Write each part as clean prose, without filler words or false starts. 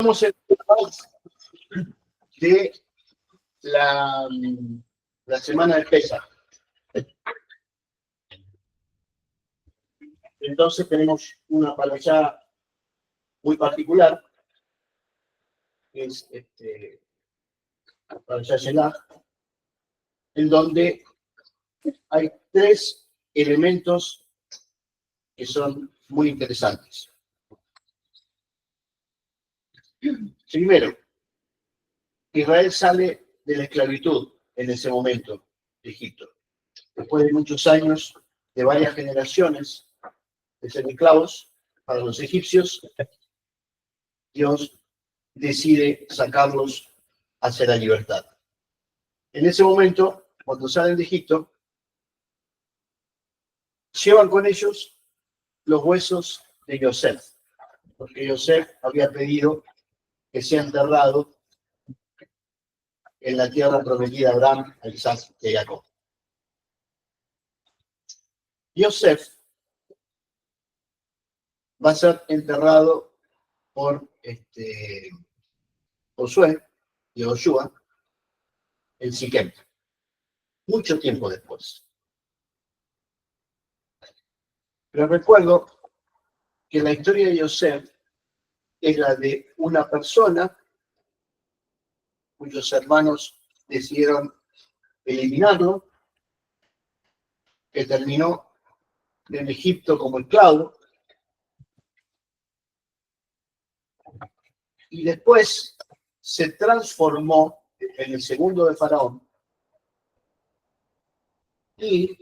Estamos en de la semana de Pesaj. Entonces tenemos una parashá muy particular, que es parashá Shelach, en donde hay tres elementos que son muy interesantes. Primero, Israel sale de la esclavitud en ese momento de Egipto. Después de muchos años, de varias generaciones de ser esclavos para los egipcios, Dios decide sacarlos hacia la libertad. En ese momento, cuando salen de Egipto, llevan con ellos los huesos de Yosef, porque Yosef había pedido que sea enterrado en la tierra prometida a Abraham, a Isaac y a Jacob. Yosef va a ser enterrado por Josué y Joshua en Siquem, mucho tiempo después. Pero recuerdo que la historia de Yosef es la de una persona cuyos hermanos decidieron eliminarlo, que terminó en Egipto como esclavo, y después se transformó en el segundo de Faraón y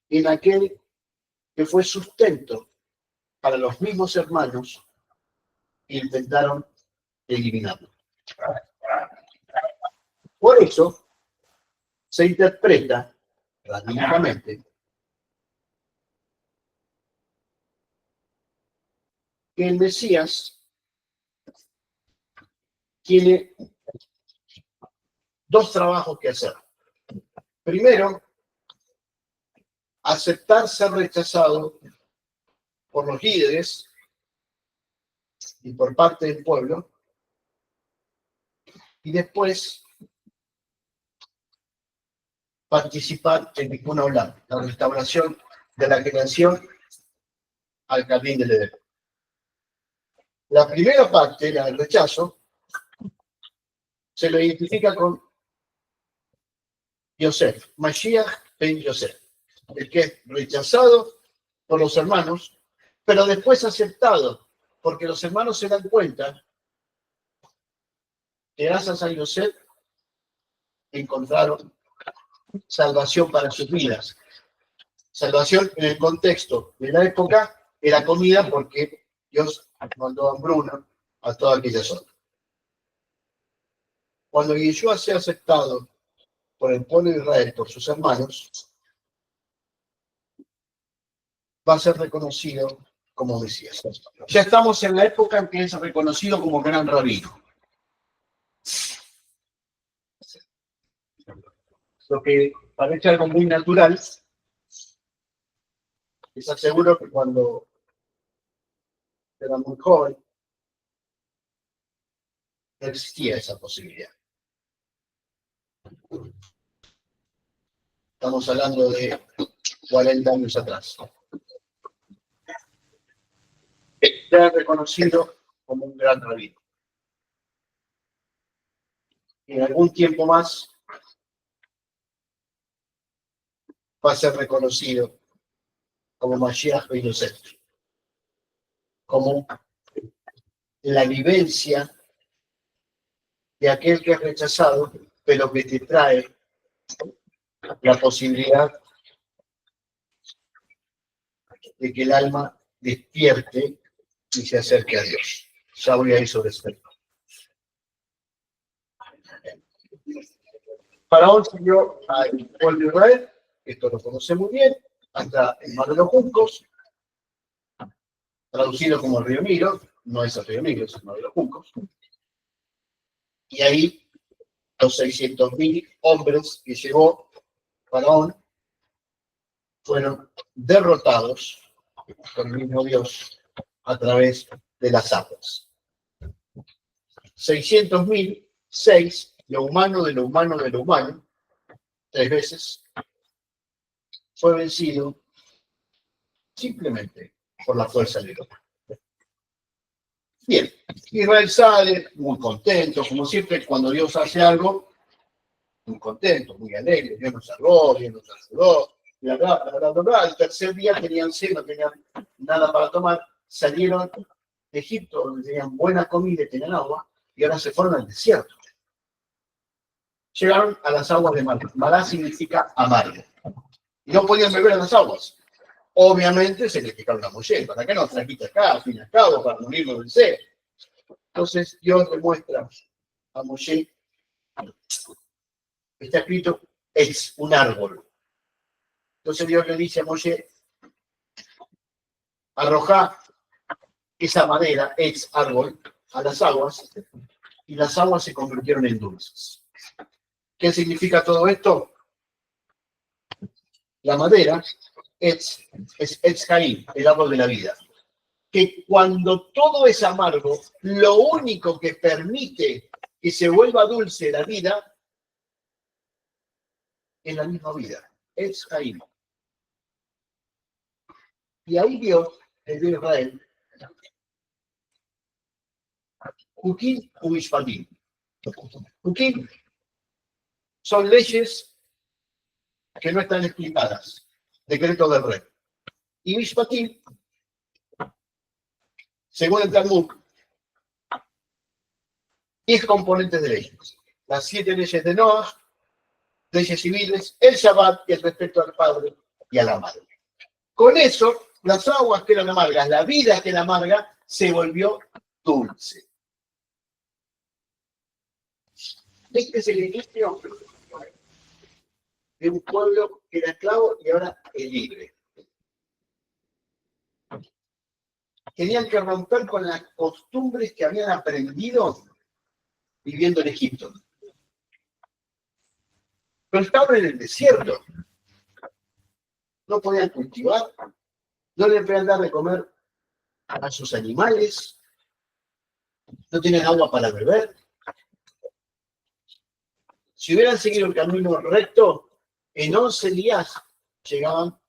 en aquel que fue sustento para los mismos hermanos que intentaron eliminarlo. Por eso se interpreta rabínicamente que el Mesías tiene dos trabajos que hacer. Primero, aceptar ser rechazado por los líderes y por parte del pueblo, y después participar en Tikkun Olam, la restauración de la creación al jardín del Edén. La primera parte, la del rechazo, se lo identifica con Yosef, Mashiach ben Yosef, el que es rechazado por los hermanos, pero después aceptado, porque los hermanos se dan cuenta que gracias a Yosef encontraron salvación para sus vidas. Salvación en el contexto de la época era comida, porque Dios mandó hambruna a toda aquella zona. Cuando Yeshua sea aceptado por el pueblo de Israel, por sus hermanos, va a ser reconocido como Mesías. Ya estamos en la época en que es reconocido como gran rabino. Lo que parece algo muy natural, les aseguro que cuando era muy joven, no existía esa posibilidad. Estamos hablando de 40 años atrás. Era reconocido como un gran rabino. Y en algún tiempo más va a ser reconocido como Mashiach ben Yosef, como la vivencia de aquel que es rechazado, pero que te trae la posibilidad de que el alma despierte y se acerque a Dios. Ya voy a ir sobre esto. Faraón siguió al pueblo de Israel, esto lo conoce muy bien, hasta el mar de los Juncos, traducido como el río Nilo, no es el río Nilo, es el mar de los Juncos. Y ahí los 600.000 hombres que llevó Faraón fueron derrotados por el mismo Dios a través de las aguas. 600.000, 6, lo humano de lo humano de lo humano, 3 veces, fue vencido simplemente por la fuerza del hombre. Bien, Israel sale muy contento, como siempre cuando Dios hace algo, muy contento, muy alegre, Dios nos salvó, Dios nos ayudó, bla, bla, bla, bla, bla, bla. El tercer día tenían sed, no tenían nada para tomar, salieron de Egipto, donde tenían buena comida y tenían agua, y ahora se fueron al desierto. Llegaron a las aguas de Mará. Mará significa amargo. Y no podían beber las aguas. Obviamente se le picaron a Moshe. ¿Para qué nos trajiste acá, al fin y al cabo, para morirnos del sed? Entonces Dios le muestra a Moshe, está escrito, es un árbol. Entonces Dios le dice a Moshe, arrojá esa madera, ex árbol, a las aguas, y las aguas se convirtieron en dulces. ¿Qué significa todo esto? La madera es Caín, el árbol de la vida. Que cuando todo es amargo, lo único que permite que se vuelva dulce la vida es la misma vida. Es Caín. Y ahí Dios, el Dios de Israel, Juquín u Mishpatim. Juquín son leyes que no están explicadas, decreto del rey. Y Mishpatim, según el Talmud, 10 componentes de leyes. Las 7 leyes de Noah, leyes civiles, el Shabbat y el respeto al padre y a la madre. Con eso, las aguas que eran amargas, la vida que era amarga, se volvió dulce. Este es el inicio de un pueblo que era esclavo y ahora es libre. Tenían que romper con las costumbres que habían aprendido viviendo en Egipto. Pero estaban en el desierto. No podían cultivar, no les podían dar de comer a sus animales, no tenían agua para beber. Si hubieran seguido el camino recto, en 11 días llegaban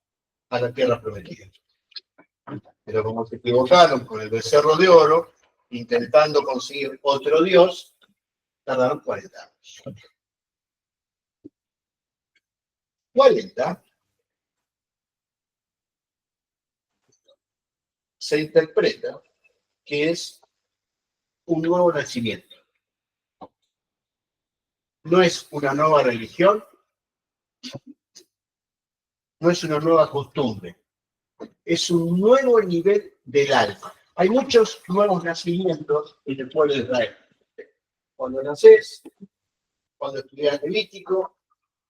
a la tierra prometida. Pero como se equivocaron con el becerro de oro, intentando conseguir otro Dios, tardaron 40 años. 40 se interpreta que es un nuevo nacimiento. No es una nueva religión, no es una nueva costumbre, es un nuevo nivel del alma. Hay muchos nuevos nacimientos en el pueblo de Israel. Cuando nacés, cuando estudias Levítico,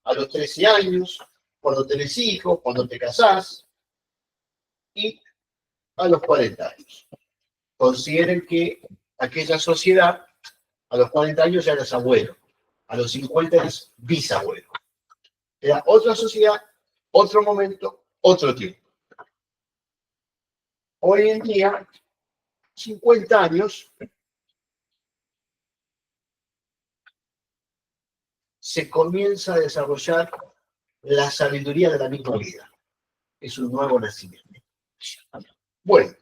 a los 13 años, cuando tenés hijos, cuando te casás, y a los 40 años. Consideren que aquella sociedad, a los 40 años ya eras abuelo, a los 50 eras bisabuelo. Era otra sociedad, otro momento, otro tiempo. Hoy en día, 50 años, se comienza a desarrollar la sabiduría de la misma vida. Es un nuevo nacimiento. Bueno,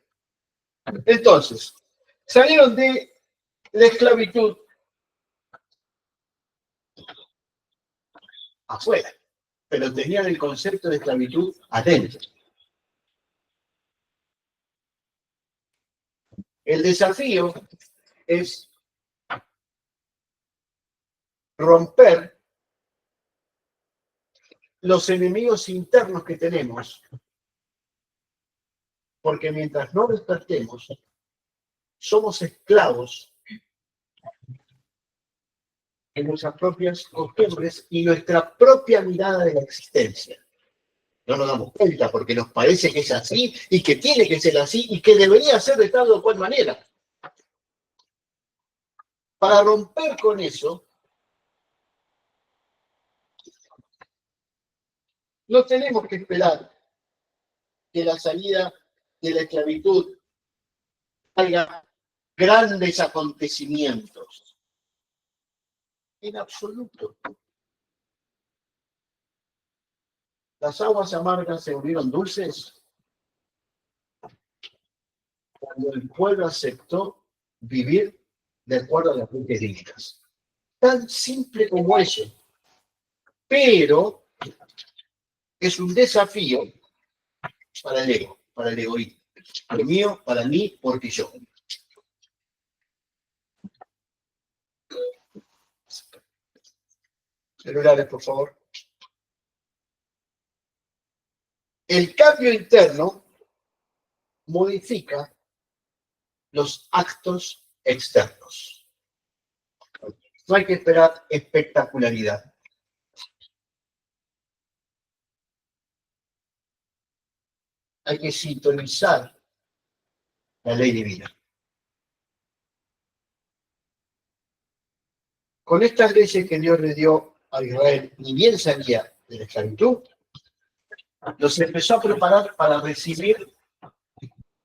entonces, salieron de la esclavitud afuera, pero tenían el concepto de esclavitud adentro. El desafío es romper los enemigos internos que tenemos, porque mientras no despertemos, somos esclavos en nuestras propias costumbres y nuestra propia mirada de la existencia. No nos damos cuenta porque nos parece que es así y que tiene que ser así y que debería ser de tal o cual manera. Para romper con eso, no tenemos que esperar que la salida de la esclavitud traiga grandes acontecimientos. En absoluto. Las aguas amargas se volvieron dulces cuando el pueblo aceptó vivir de acuerdo a las leyes divinas. Tan simple como eso. Pero es un desafío para el ego, para el egoísmo. Lo mío, para mí, porque yo. Celulares, por favor. El cambio interno modifica los actos externos. No hay que esperar espectacularidad. Hay que sintonizar la ley divina. Con estas leyes que Dios le dio a Israel, ni bien salía de la esclavitud, los empezó a preparar para recibir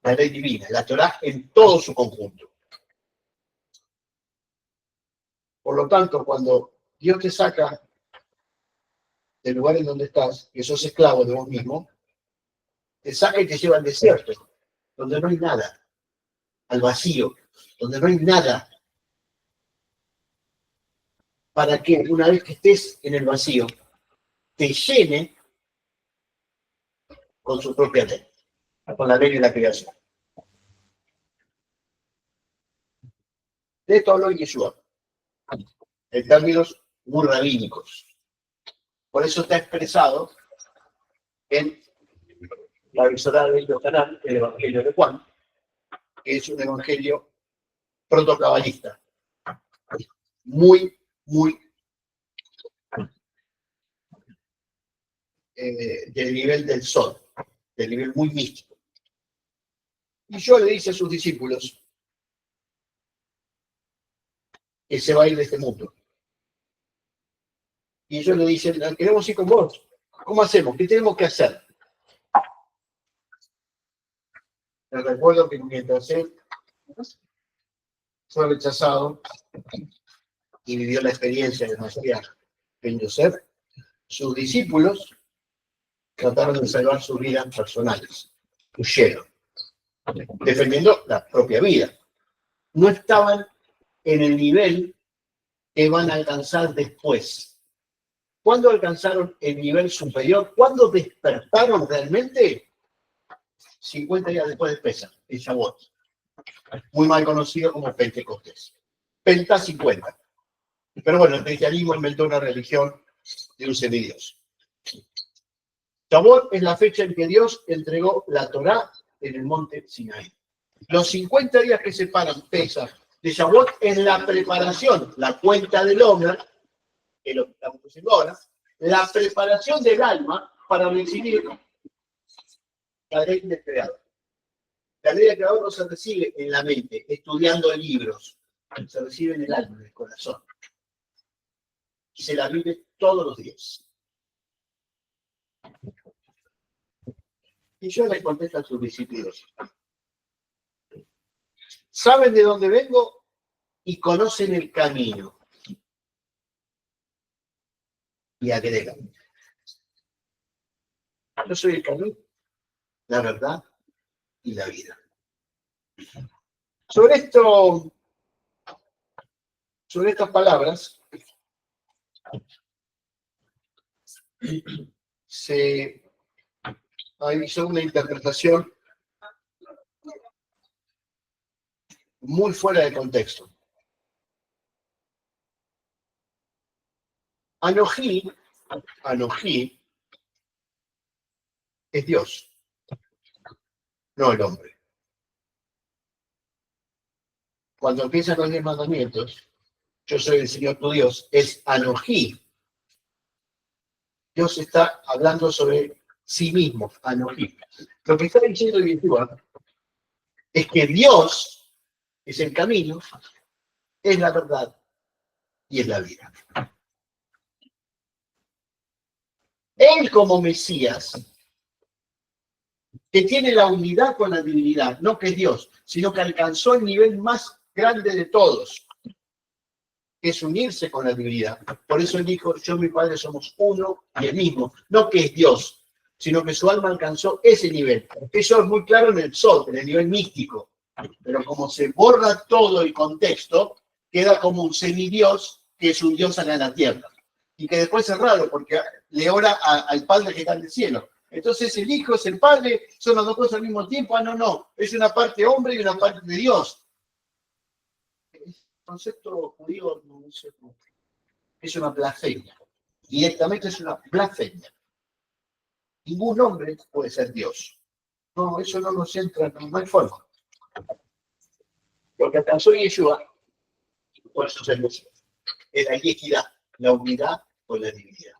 la ley divina, la Torá en todo su conjunto. Por lo tanto, cuando Dios te saca del lugar en donde estás, que sos esclavo de vos mismo, te saca y te lleva al desierto, donde no hay nada, al vacío, donde no hay nada, para que una vez que estés en el vacío, te llene con su propia ley, con la ley de la creación. De esto habló Yeshua, en términos muy rabínicos. Por eso está expresado en la emisora de Yohanan, el Evangelio de Juan, que es un evangelio protocabalista, muy del nivel del sol, del nivel muy místico. Y yo le dice a sus discípulos que se va a ir de este mundo. Y ellos le dicen, queremos ir con vos. ¿Cómo hacemos? ¿Qué tenemos que hacer? Les recuerdo que mientras él fue rechazado y vivió la experiencia de María Ben Yosef, sus discípulos trataron de salvar sus vidas personales, huyeron, defendiendo la propia vida. No estaban en el nivel que van a alcanzar después. ¿Cuándo alcanzaron el nivel superior? ¿Cuándo despertaron realmente? 50 días después de Pesach, en Shavuot, muy mal conocido como Pentecostés. Penta 50. Pero bueno, el cristianismo inventó una religión de un semidios. Shavuot es la fecha en que Dios entregó la Torá en el monte Sinaí. Los 50 días que separan Pesach de Shavuot es la preparación, la cuenta del hombre, que es lo que estamos haciendo ahora, la preparación del alma para recibir la ley del creador. La ley del creador no se recibe en la mente, estudiando libros, se recibe en el alma, en el corazón. Y se la vive todos los días. Y yo les contesto a sus discípulos. Saben de dónde vengo y conocen el camino. Y agregan. Yo soy el camino, la verdad y la vida. Sobre estas palabras, se hizo una interpretación muy fuera de contexto. Anojí es Dios, no el hombre. Cuando empiezan los 10 mandamientos, yo soy el Señor tu Dios, es Anojí. Dios está hablando sobre sí mismo, Anojí. Lo que está diciendo Yeshua es que Dios es el camino, es la verdad y es la vida. Él como Mesías, que tiene la unidad con la divinidad, no que es Dios, sino que alcanzó el nivel más grande de todos, que es unirse con la divinidad. Por eso él dijo, yo y mi Padre somos uno y el mismo. No que es Dios, sino que su alma alcanzó ese nivel. Eso es muy claro en el Sod, en el nivel místico. Pero como se borra todo el contexto, queda como un semidios que es un Dios acá en la tierra. Y que después es raro, porque le ora al Padre que está en el cielo. Entonces el Hijo es el Padre, son las dos cosas al mismo tiempo. Ah, no, es una parte hombre y una parte de Dios. El concepto judío no sé, es una blasfemia. Directamente es una blasfemia. Ningún hombre puede ser Dios. No, eso no nos entra, no hay forma. Lo que alcanzó Yeshua, por eso se nos es la equidad, la unidad con la divinidad.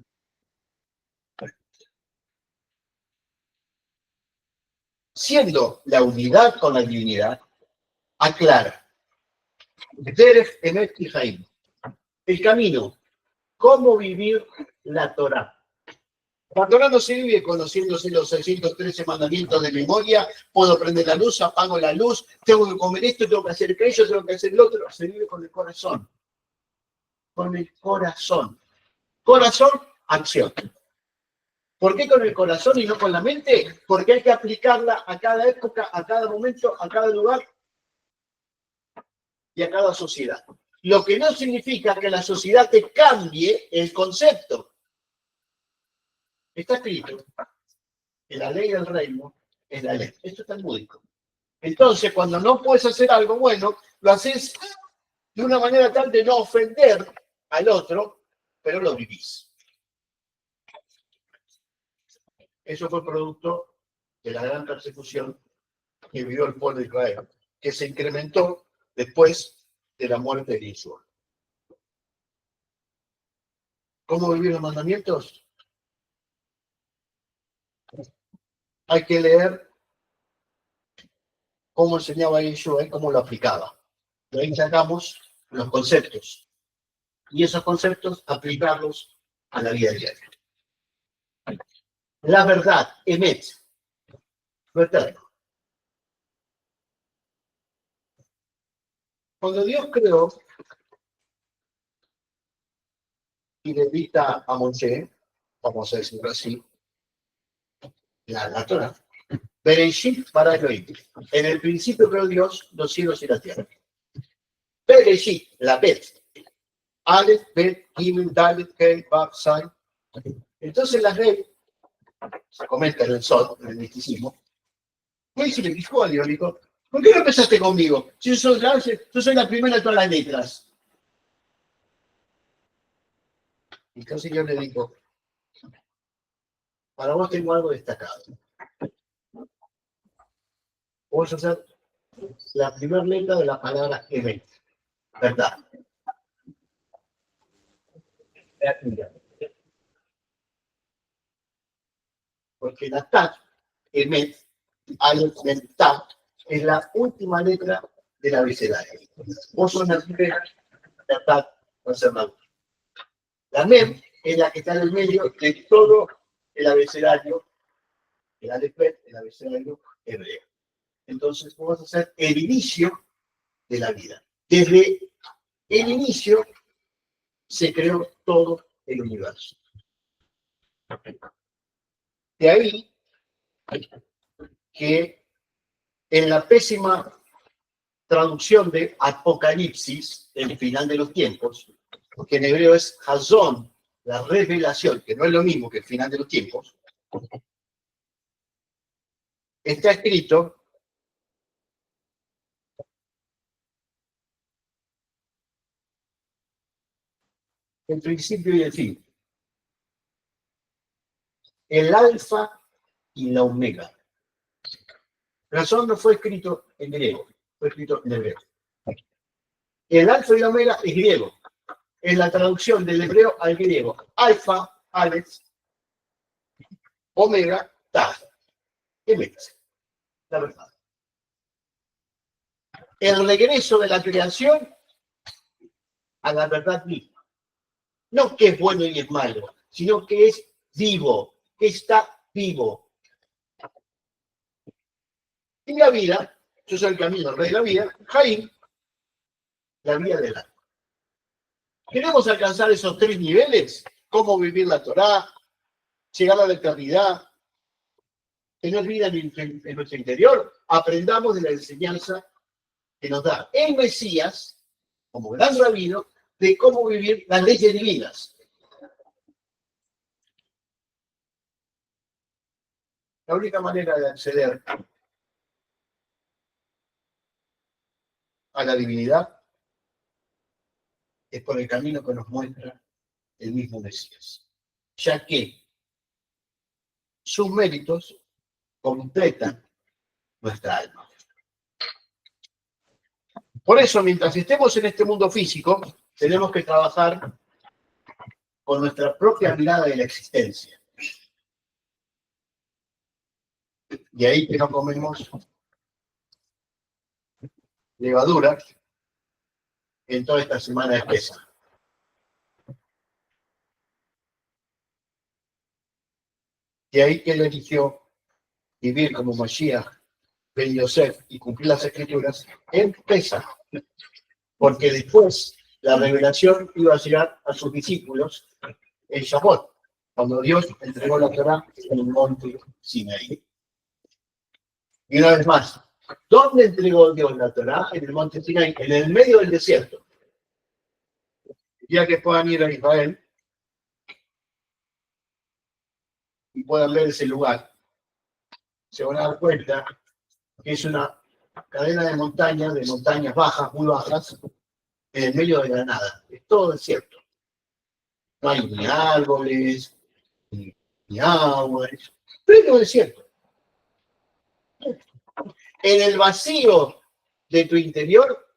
Siendo la unidad con la divinidad, aclara Derech Emet y Jaim, el camino, cómo vivir la Torá. La Torá no se vive conociéndose los 613 mandamientos de memoria, puedo prender la luz, apago la luz, tengo que comer esto, tengo que hacer aquello, tengo que hacer el otro. Se vive con el corazón. Con el corazón. Corazón, acción. ¿Por qué con el corazón y no con la mente? Porque hay que aplicarla a cada época, a cada momento, a cada lugar y a cada sociedad. Lo que no significa que la sociedad te cambie el concepto. Está escrito que la ley del reino es la ley. Esto es talmúdico. Entonces, cuando no puedes hacer algo bueno, lo haces de una manera tal de no ofender al otro, pero lo vivís. Eso fue producto de la gran persecución que vivió el pueblo de Israel, que se incrementó después de la muerte de Yeshua. ¿Cómo vivir los mandamientos? Hay que leer cómo enseñaba Yeshua y cómo lo aplicaba. De ahí sacamos los conceptos. Y esos conceptos aplicarlos a la vida diaria. La verdad, emet, lo eterno. Cuando Dios creó y le dicta a Moshe, vamos a decirlo así, la Torah, Bereshit para Elohim. En el principio creó Dios los cielos y la tierra. Bereshit, la Bet. Aleph, Bet, Gimel, Dalet, Hei, Vav, Sai. Entonces la Rey, se comenta en el Sod, en el misticismo, pues se le dijo a Dios, dijo, ¿por qué no empezaste conmigo? Si yo soy la primera de todas las letras. Entonces yo le digo, para vos tengo algo destacado. Vos vas a hacer la primera letra de la palabra Emet, verdad. Porque la Tat, Emet, Aleph, Tat, es la última letra del abecedario. Vos sos la primera, la Tat va a ser la última. La Mem es la que está en el medio de todo el abecedario, el Aleph, el abecedario hebreo. Entonces, vamos a hacer el inicio de la vida. Desde el inicio se creó todo el universo. De ahí que en la pésima traducción de Apocalipsis, el final de los tiempos, que en hebreo es Hazón, la revelación, que no es lo mismo que el final de los tiempos, está escrito el principio y el fin, el alfa y la omega. Razón no fue escrito en griego, fue escrito en hebreo. El alfa y la omega es griego. Es la traducción del hebreo al griego. Alfa, Alex, omega, Ta. Emet. La verdad. El regreso de la creación a la verdad misma. No que es bueno y es malo, sino que es vivo, que está vivo. Y la vida, yo soy el camino, el rey de la vida, Jaim, la vida del alma. Queremos alcanzar esos 3 niveles, cómo vivir la Torá, llegar a la eternidad, tener vida en nuestro interior. Aprendamos de la enseñanza que nos da el Mesías, como gran rabino, de cómo vivir las leyes divinas. La única manera de acceder a la divinidad es por el camino que nos muestra el mismo Mesías, ya que sus méritos completan nuestra alma. Por eso, mientras estemos en este mundo físico, tenemos que trabajar con nuestra propia mirada de la existencia. Y ahí que no comemos levadura en toda esta semana de Pesaj. Y ahí que él eligió vivir como Mashiach, Ben Yosef, y cumplir las escrituras en Pesaj. Porque después la revelación iba a llegar a sus discípulos en Shavuot, cuando Dios entregó la Torá en el monte Sinaí. Y una vez más, ¿dónde entregó Dios la Torá? En el monte Sinaí, en el medio del desierto. Ya que puedan ir a Israel y puedan ver ese lugar, se van a dar cuenta que es una cadena de montañas bajas, muy bajas, en el medio de la nada. Es todo desierto. No hay ni árboles, ni agua, pero desierto. En el vacío de tu interior,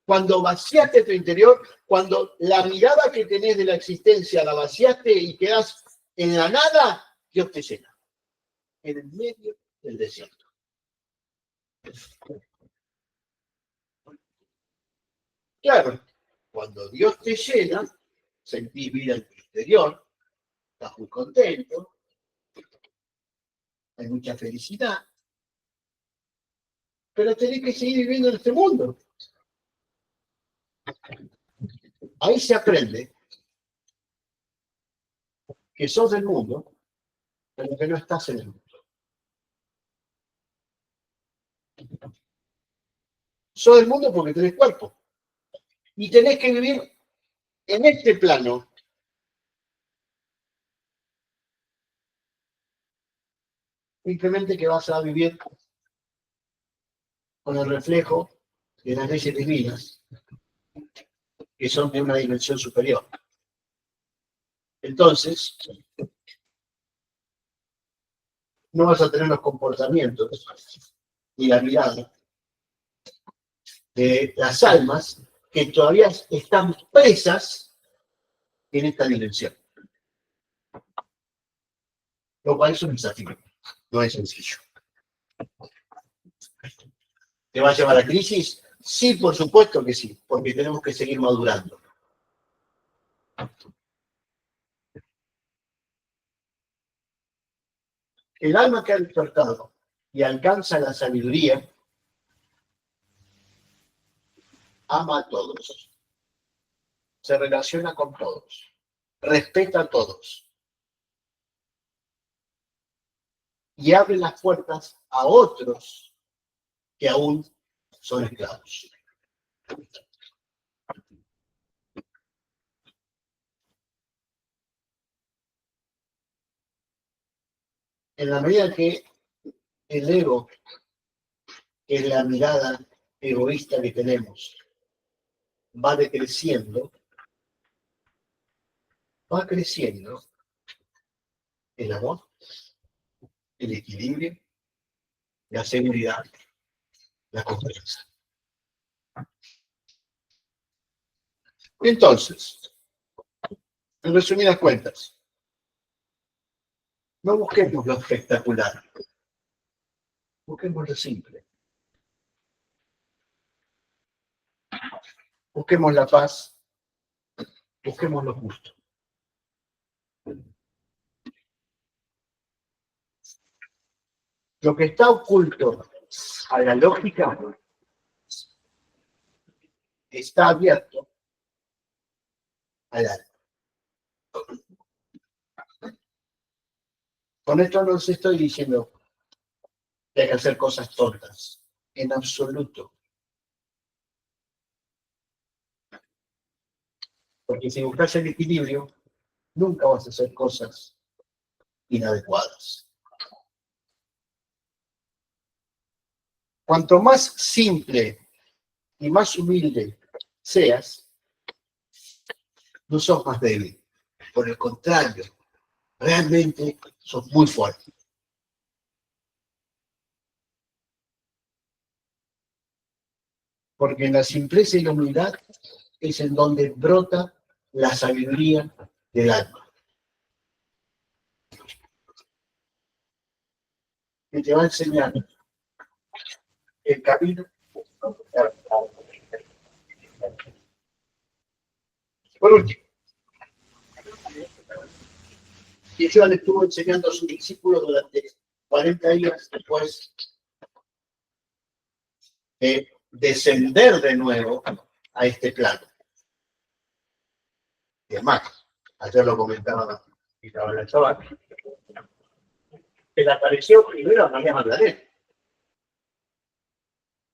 cuando vaciaste tu interior, cuando la mirada que tenés de la existencia la vaciaste y quedás en la nada, Dios te llena. En el medio del desierto. Claro, cuando Dios te llena, sentís vida en tu interior, estás muy contento, hay mucha felicidad, pero tenés que seguir viviendo en este mundo. Ahí se aprende que sos del mundo, pero que no estás en el mundo. Sos del mundo porque tenés cuerpo. Y tenés que vivir en este plano. Simplemente que vas a vivir con el reflejo de las leyes divinas, que son de una dimensión superior. Entonces, no vas a tener los comportamientos ni la mirada de las almas que todavía están presas en esta dimensión. Lo cual es un desafío, no es sencillo. ¿Te va a llevar a crisis? Sí, por supuesto que sí, porque tenemos que seguir madurando. El alma que ha despertado y alcanza la sabiduría, ama a todos, se relaciona con todos, respeta a todos y abre las puertas a otros que aún son esclavos. En la medida que el ego, que es la mirada egoísta que tenemos, va decreciendo, va creciendo el amor, el equilibrio, la seguridad, la confianza. Entonces, en resumidas cuentas, no busquemos lo espectacular, busquemos lo simple. Busquemos la paz, busquemos lo justo. Lo que está oculto a la lógica está abierto al alma. Con esto no les estoy diciendo que hay que hacer cosas tontas, en absoluto. Porque si buscas el equilibrio, nunca vas a hacer cosas inadecuadas. Cuanto más simple y más humilde seas, no sos más débil. Por el contrario, realmente sos muy fuerte. Porque en la simpleza y la humildad es en donde brota la sabiduría del alma. Que te va a enseñar el camino. Por último, Yeshua le estuvo enseñando a sus discípulos durante 40 días después de descender de nuevo a este plano. Y además, ayer lo comentaba el chaval, que le apareció primero a María Magdalena.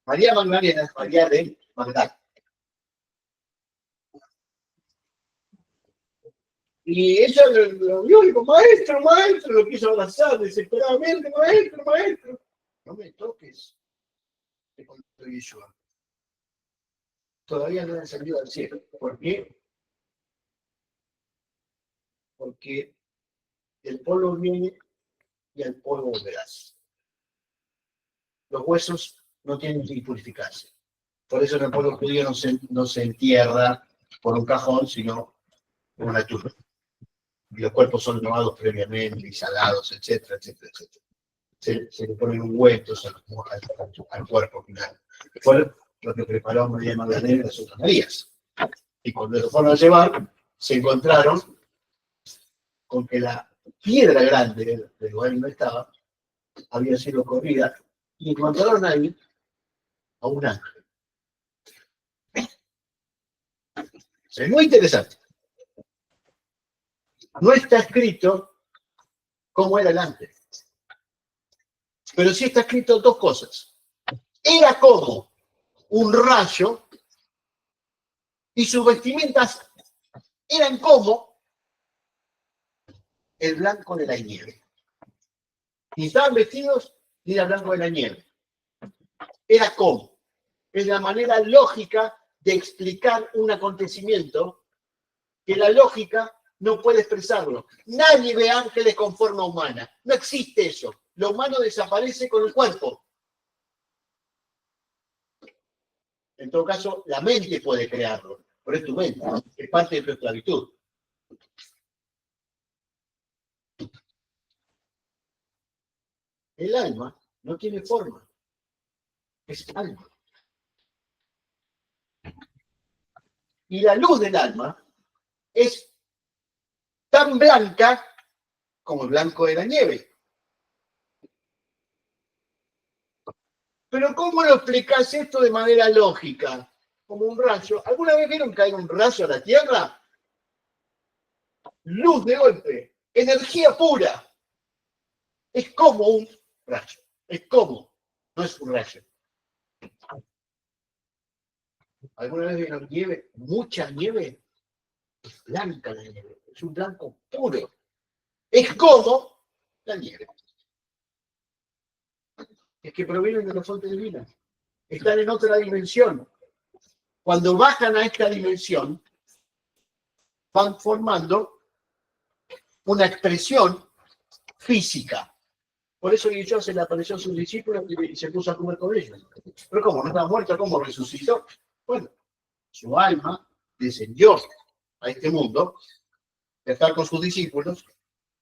María Magdalena es María de Magdala. Y ella lo vio y dijo, maestro, maestro, lo quiso abrazar desesperadamente, maestro, maestro. No me toques, le contestó Yeshua. Todavía no han salido al cielo. ¿Por qué? Porque el polvo viene y al polvo volverás. Los huesos no tienen que purificarse. Por eso en el pueblo judío no se entierra por un cajón, sino por una tumba. Y los cuerpos son lavados previamente, y salados, etcétera, etcétera, etcétera. Se le ponen ungüentos al cuerpo final. Fue lo que preparó María Magdalena y las otras Marías. Y cuando lo fueron a llevar, se encontraron con que la piedra grande del lugar donde estaba había sido corrida y encontraron ahí a un ángel. Es muy interesante. No está escrito cómo era el ángel, pero sí está escrito dos cosas. Era como un rayo y sus vestimentas eran como el blanco de la nieve. Ni estaban vestidos ni era blanco de la nieve. Era como. Es la manera lógica de explicar un acontecimiento que la lógica no puede expresarlo. Nadie ve ángeles con forma humana. No existe eso. Lo humano desaparece con el cuerpo. En todo caso, la mente puede crearlo. Pero es tu mente, es parte de tu esclavitud. El alma no tiene forma. Es alma. Y la luz del alma es tan blanca como el blanco de la nieve. Pero ¿cómo lo explicás esto de manera lógica? Como un rayo. ¿Alguna vez vieron caer un rayo a la Tierra? Luz de golpe, energía pura. Es como un rayo. Es como, no es un rayo. ¿Alguna vez vieron nieve? Mucha nieve. Es blanca la nieve. Es un blanco puro. Es como la nieve. Es que provienen de la fuente divina. Están en otra dimensión. Cuando bajan a esta dimensión, van formando una expresión física. Por eso Yeshua se le apareció a sus discípulos y se puso a comer con ellos. Pero ¿cómo? ¿No estaba muerto? ¿Cómo resucitó? Bueno, su alma descendió a este mundo, de estar con sus discípulos,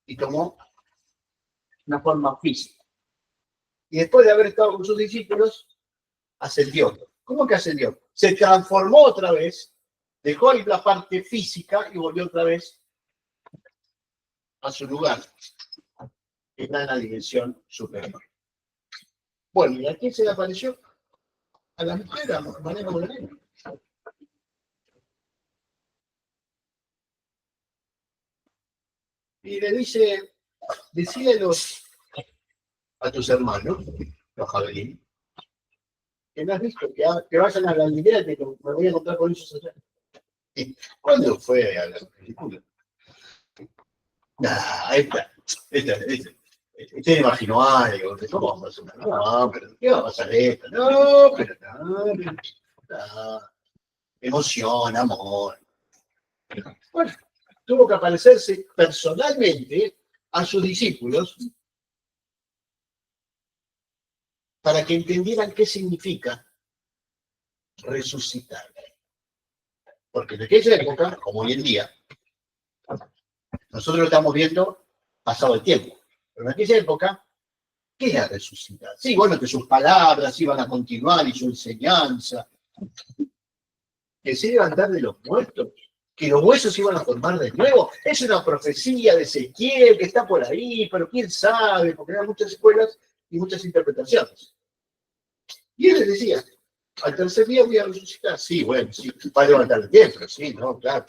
y tomó una forma física. Y después de haber estado con sus discípulos, ascendió. ¿Cómo que ascendió? Se transformó otra vez, dejó la parte física y volvió otra vez a su lugar, que está en la dimensión superior. Bueno, ¿y a quién se le apareció? A la mujer, a María Magdalena. y le dice, decílelos a tus hermanos, los javelín, que no has visto, que vayan a la Galilea, que me voy a encontrar con ellos allá. ¿Y cuándo fue a la película? Nah, usted imaginó algo, ¿cómo vamos a hacer una? No, pero ¿qué va a pasar esto? No, pero no, emoción, amor. Bueno, tuvo que aparecerse personalmente a sus discípulos para que entendieran qué significa resucitar. Porque en aquella época, como hoy en día, nosotros lo estamos viendo pasado el tiempo. Pero en aquella época, ¿qué era resucitar? Sí, bueno, que sus palabras iban a continuar y su enseñanza, que se iban a levantar de los muertos, que los huesos iban a formar de nuevo. Es una profecía de Ezequiel que está por ahí, pero quién sabe, porque eran muchas escuelas y muchas interpretaciones. Y él les decía, al tercer día voy a resucitar. Sí, bueno, sí, va a levantar el templo, sí, no, claro.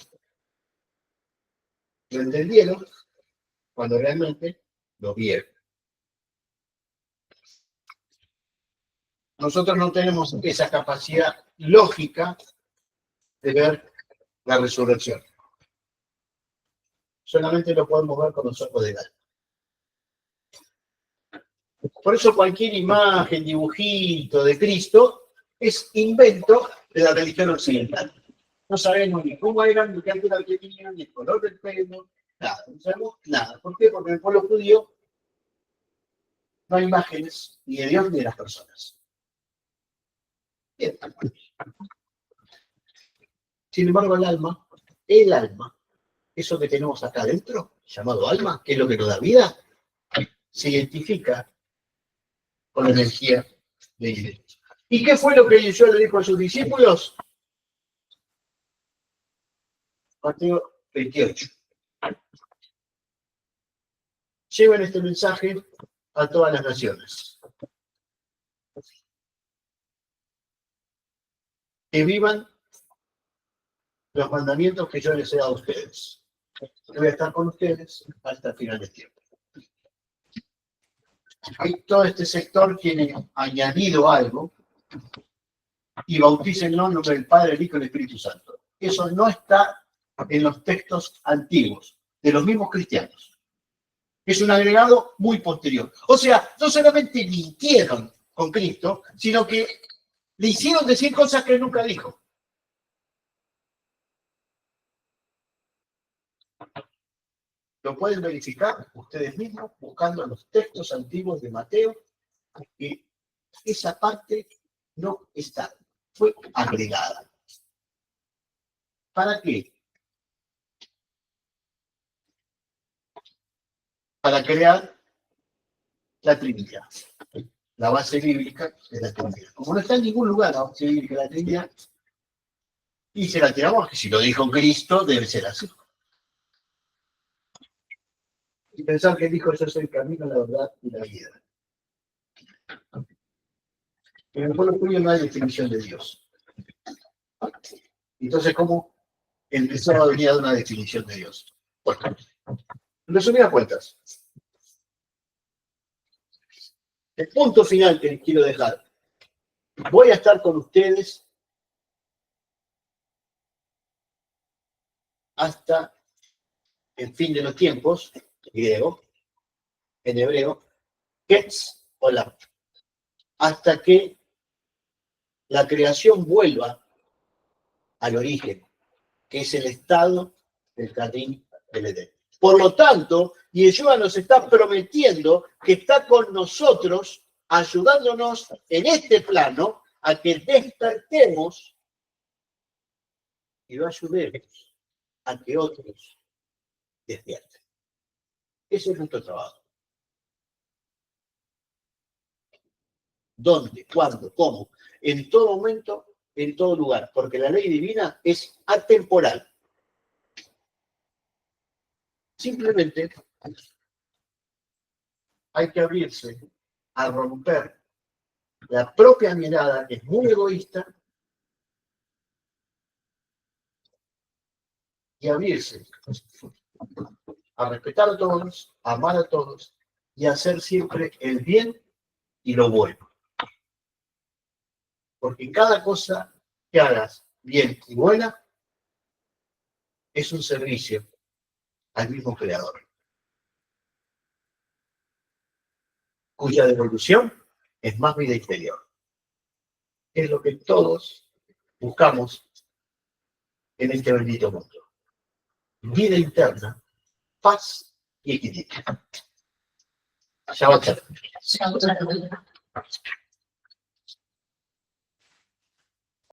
Lo entendieron cuando realmente lo vieron. Nosotros no tenemos esa capacidad lógica de ver la resurrección. Solamente lo podemos ver con los ojos del alma. Por eso cualquier imagen, dibujito de Cristo es invento de la religión occidental. No sabemos ni cómo eran, ni qué altura tenían, ni el color del pelo, nada. No sabemos nada. ¿Por qué? Porque en el pueblo judío no hay imágenes ni de Dios ni de las personas. Bien. Sin embargo, el alma, eso que tenemos acá adentro, llamado alma, que es lo que nos da vida, se identifica con la energía de Dios. ¿Y qué fue lo que Jesús le dijo a sus discípulos? Mateo 28. Lleven este mensaje a todas las naciones. Que vivan los mandamientos que yo les he dado a ustedes. Yo voy a estar con ustedes hasta el final del tiempo. Y todo este sector tiene añadido algo y bautícenlo en nombre del Padre, el Hijo y el Espíritu Santo. Eso no está en los textos antiguos de los mismos cristianos. Es un agregado muy posterior. O sea, no solamente mintieron con Cristo, sino que le hicieron decir cosas que él nunca dijo. Lo pueden verificar ustedes mismos buscando los textos antiguos de Mateo, y esa parte no está, fue agregada. ¿Para qué? Para crear la Trinidad, la base bíblica de la Trinidad. Como no está en ningún lugar la base bíblica de la Trinidad, y se la tiramos que si lo dijo Cristo, debe ser así. Y pensar que dijo yo soy el camino, la verdad y la vida. En el pueblo judío no hay definición de Dios. Entonces, ¿cómo empezó a venir a dar una definición de Dios? Bueno, en resumidas cuentas, el punto final que les quiero dejar. Voy a estar con ustedes hasta el fin de los tiempos, griego, en hebreo, Ketz Olam, hasta que la creación vuelva al origen, que es el estado del jardín del Edén. Por lo tanto, Yeshua nos está prometiendo que está con nosotros, ayudándonos en este plano a que despertemos y lo ayudemos a que otros despierten. Ese es nuestro trabajo. ¿Dónde? ¿Cuándo? ¿Cómo? En todo momento, en todo lugar, porque la ley divina es atemporal. Simplemente hay que abrirse a romper la propia mirada, que es muy egoísta, y abrirse a respetar a todos, a amar a todos y a hacer siempre el bien y lo bueno. Porque en cada cosa que hagas bien y buena es un servicio al mismo Creador, cuya devolución es más vida interior. Es lo que todos buscamos en este bendito mundo. Vida interna, paz y equilibrio. Shabbat shalom.